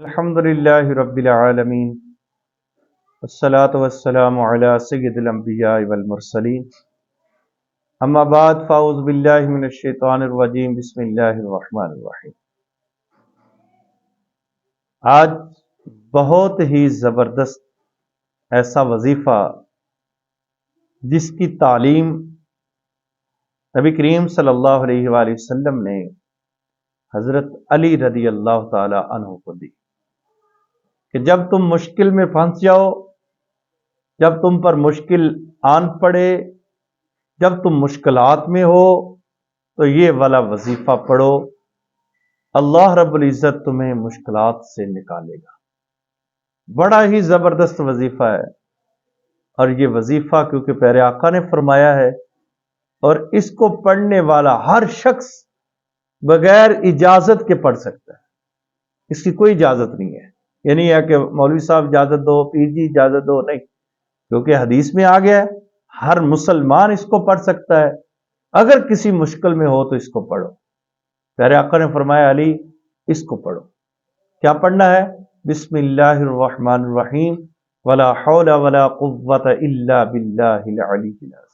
الحمدللہ رب العالمین والصلاة والسلام علی سید الانبیاء والمرسلین اما بعد فاعوذ باللہ من الشیطان الرجیم بسم اللہ الرحمن الرحیم۔ آج بہت ہی زبردست ایسا وظیفہ جس کی تعلیم نبی کریم صلی اللہ علیہ وآلہ وسلم نے حضرت علی رضی اللہ تعالی عنہ کو دی کہ جب تم مشکل میں پھنس جاؤ، جب تم پر مشکل آن پڑے، جب تم مشکلات میں ہو تو یہ والا وظیفہ پڑھو، اللہ رب العزت تمہیں مشکلات سے نکالے گا۔ بڑا ہی زبردست وظیفہ ہے، اور یہ وظیفہ کیونکہ پیارے آقا نے فرمایا ہے، اور اس کو پڑھنے والا ہر شخص بغیر اجازت کے پڑھ سکتا ہے، اس کی کوئی اجازت نہیں ہے۔ یہ نہیں ہے کہ مولوی صاحب اجازت دو، پیر جی اجازت دو، نہیں، کیونکہ حدیث میں آ گیا ہے ہر مسلمان اس کو پڑھ سکتا ہے۔ اگر کسی مشکل میں ہو تو اس کو پڑھو۔ پیارے آقا نے فرمایا علی اس کو پڑھو۔ کیا پڑھنا ہے؟ بسم اللہ الرحمن الرحیم ولا حول ولا قوة الا باللہ العلی العظیم۔